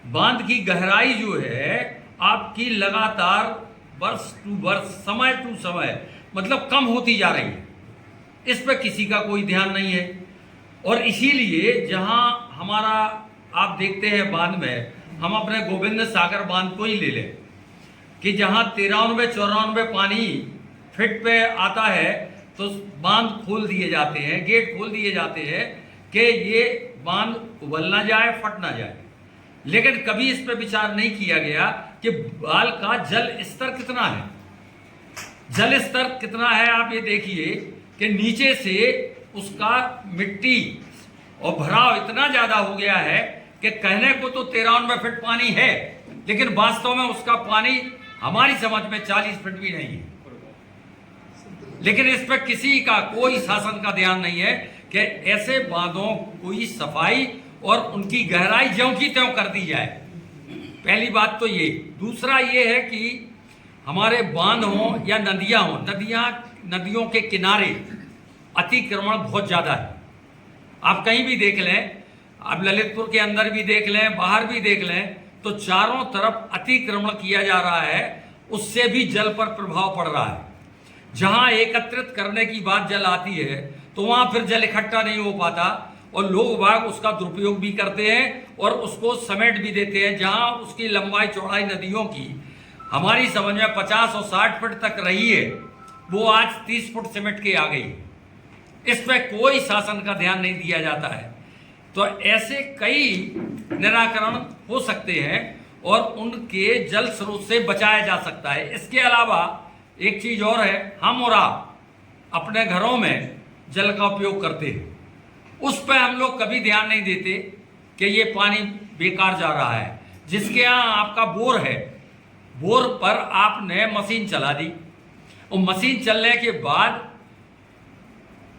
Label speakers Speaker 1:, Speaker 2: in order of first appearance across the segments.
Speaker 1: बांध की गहराई जो है आपकी लगातार वर्ष टू वर्ष, समय टू समय मतलब कम होती जा रही है। इस पर किसी का कोई ध्यान नहीं है। और इसीलिए जहां हमारा आप देखते हैं बांध में, हम अपने गोविंद सागर बांध को ही ले लें कि जहां 93-94 पानी फिट पे आता है तो बांध खोल दिए जाते हैं, गेट खोल दिए जाते हैं कि ये बांध उबल ना जाए, फट ना जाए। लेकिन कभी इस पर विचार नहीं किया गया कि बाल का जल स्तर कितना है। जल स्तर कितना है आप ये देखिए कि नीचे से उसका मिट्टी और भराव इतना ज्यादा हो गया है कि कहने को तो 93 फीट पानी है, लेकिन वास्तव में उसका पानी हमारी समझ में 40 फीट भी नहीं है। लेकिन इस पर किसी का कोई शासन का ध्यान नहीं है कि ऐसे बांधों की सफाई और उनकी गहराई ज्यों की त्यों कर दी जाए। पहली बात तो ये। दूसरा ये है कि हमारे बांध हों या नदियां हों, नदियों के किनारे अतिक्रमण बहुत ज़्यादा है। आप कहीं भी देख लें, आप ललितपुर के अंदर भी देख लें, बाहर भी देख लें, तो चारों तरफ अतिक्रमण किया जा रहा है। उससे भी जल पर प्रभाव पड़ रहा है। जहां एकत्रित करने की बात जल आती है तो वहां फिर जल इकट्ठा नहीं हो पाता और लोग बाग उसका दुरुपयोग भी करते हैं और उसको समेट भी देते हैं। जहां उसकी लंबाई चौड़ाई नदियों की हमारी समझ में 50 और 60 फुट तक रही है, वो आज 30 फुट सिमट के आ गई। इस पर कोई शासन का ध्यान नहीं दिया जाता है। तो ऐसे कई निराकरण हो सकते हैं और उनके जल स्रोत से बचाया जा सकता है। इसके अलावा एक चीज और है, हम और आप अपने घरों में जल का उपयोग करते हैं, उस पर हम लोग कभी ध्यान नहीं देते कि ये पानी बेकार जा रहा है। जिसके यहाँ आपका बोर है, बोर पर आपने मशीन चला दी और मशीन चलने के बाद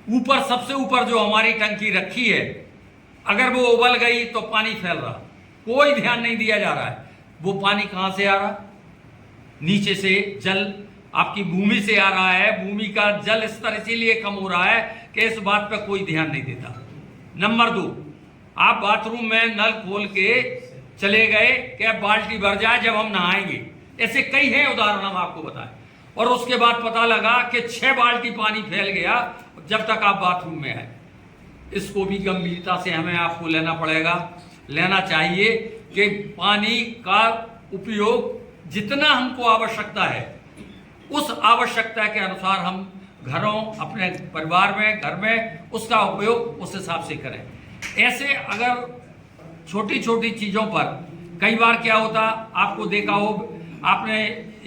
Speaker 1: ऊपर, सबसे ऊपर जो हमारी टंकी रखी है, अगर वो उबल गई तो पानी फैल रहा, कोई ध्यान नहीं दिया जा रहा है। वो पानी कहां से आ रहा? नीचे से जल आपकी भूमि से आ रहा है। भूमि का जल स्तर इसीलिए कम हो रहा है कि इस बात पर कोई ध्यान नहीं देता। नंबर 2, आप बाथरूम में नल खोल के चले गए कि अब बाल्टी भर जाए जब हम नहाएंगे। ऐसे कई हैं उदाहरण, हम आपको बताएं। और उसके बाद पता लगा कि 6 बाल्टी पानी फैल गया जब तक आप बाथरूम में आए। इसको भी गंभीरता से हमें आपको लेना चाहिए कि पानी का उपयोग जितना हमको आवश्यकता है, उस आवश्यकता के अनुसार हम घरों, अपने परिवार में, घर में उसका उपयोग उस हिसाब से करें। ऐसे अगर छोटी छोटी चीज़ों पर कई बार क्या होता, आपको देखा हो, आपने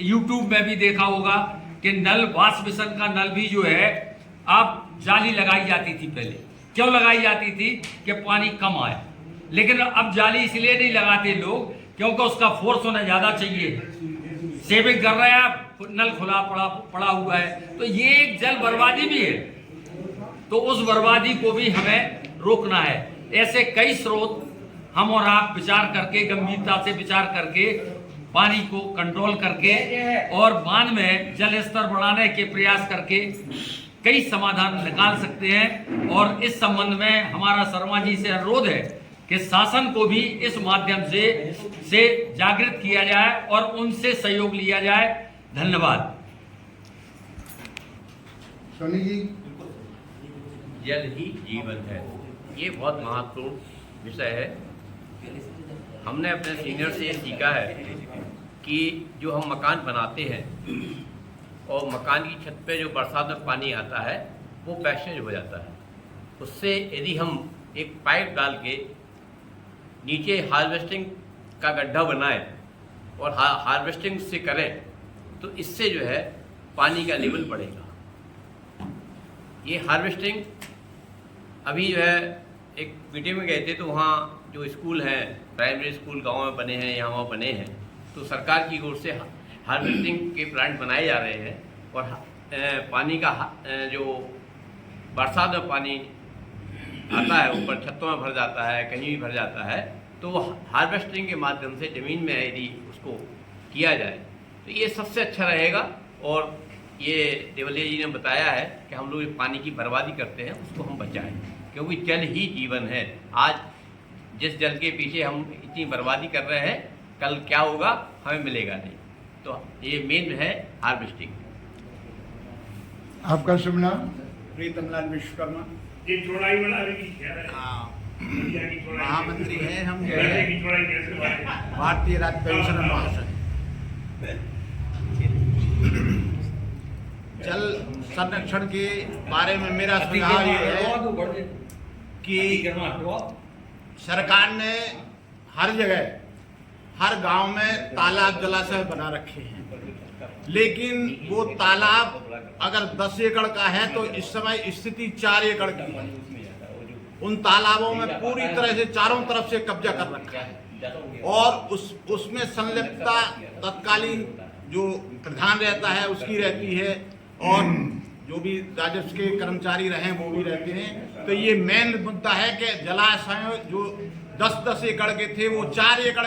Speaker 1: YouTube में भी देखा होगा कि नल, वाश बेसिन का नल भी जो है आप जाली लगाई जाती थी। पहले क्यों लगाई जाती थी? कि पानी कम आए। लेकिन अब जाली इसलिए नहीं लगाते लोग क्योंकि उसका फोर्स उन्हें ज़्यादा चाहिए। सेविंग कर रहे हैं आप, नल खुला पड़ा हुआ है, तो ये एक जल बर्बादी भी है। तो उस बर्बादी को भी हमें रोकना है। ऐसे कई स्रोत हम और आप विचार करके, गंभीरता से विचार करके, पानी को कंट्रोल करके और बांध में जल स्तर बढ़ाने के प्रयास करके कई समाधान निकाल सकते हैं। और इस संबंध में हमारा शर्मा जी से अनुरोध है कि शासन को भी इस माध्यम से जागृत किया जाए और उनसे सहयोग लिया जाए। धन्यवाद।
Speaker 2: सोनी जी।
Speaker 3: जल ही जीवन है, ये बहुत महत्वपूर्ण विषय है। हमने अपने सीनियर से ये सीखा है कि जो हम मकान बनाते हैं और मकान की छत पे जो बरसात में पानी आता है वो पैसेज हो जाता है। उससे यदि हम एक पाइप डाल के नीचे हार्वेस्टिंग का गड्ढा बनाएं और हार्वेस्टिंग से करें तो इससे जो है पानी का लेवल बढ़ेगा। ये हार्वेस्टिंग अभी जो है एक मीटिंग में गए थे तो वहाँ जो स्कूल हैं, प्राइमरी स्कूल गांव में बने हैं, यहाँ वहाँ बने हैं, तो सरकार की ओर से हार्वेस्टिंग के प्लांट बनाए जा रहे हैं और पानी का जो बरसात में पानी आता है ऊपर छतों में भर जाता है, कहीं भी भर जाता है, तो हार्वेस्टिंग के माध्यम से ज़मीन में यदि उसको किया जाए तो ये सबसे अच्छा रहेगा। और ये देवलिया जी ने बताया है कि हम लोग पानी की बर्बादी करते हैं, उसको हम बचाएं, क्योंकि जल ही जीवन है। आज जिस जल के पीछे हम इतनी बर्बादी कर रहे हैं, कल क्या होगा हमें मिलेगा नहीं। तो ये मेन है हार्वेस्टिंग।
Speaker 2: आपका शुभ नाम?
Speaker 4: प्रीतमलाल विश्वकर्मा।
Speaker 5: ये चौड़ाई वाला भी क्या है?
Speaker 4: हाँ,
Speaker 5: इंडिया की चौड़ाई।
Speaker 4: महामंत्री हैं हम जो
Speaker 5: गड्ढे
Speaker 4: है
Speaker 5: की चौड़ाई कैसे बढ़ाएं?
Speaker 4: भारतीय राज्य पेंशन महाशय। जल संरक्षण के बारे में मेरा सुझाव ये है कि सरकार ने हर जगह हर गांव में तालाब जलाशय बना रखे हैं, लेकिन वो तालाब अगर 10 एकड़ का है तो इस समय स्थिति 4 एकड़ की है। उन तालाबों में पूरी तरह से चारों तरफ से कब्जा कर रखा है और उसमें संलिप्तता तत्कालीन जो प्रधान रहता है उसकी रहती है और जो भी राजस्व के कर्मचारी रहे वो भी रहते हैं। तो ये मेन मुद्दा है कि जलाशय जो 10-10 एकड़ के थे वो 4 एकड़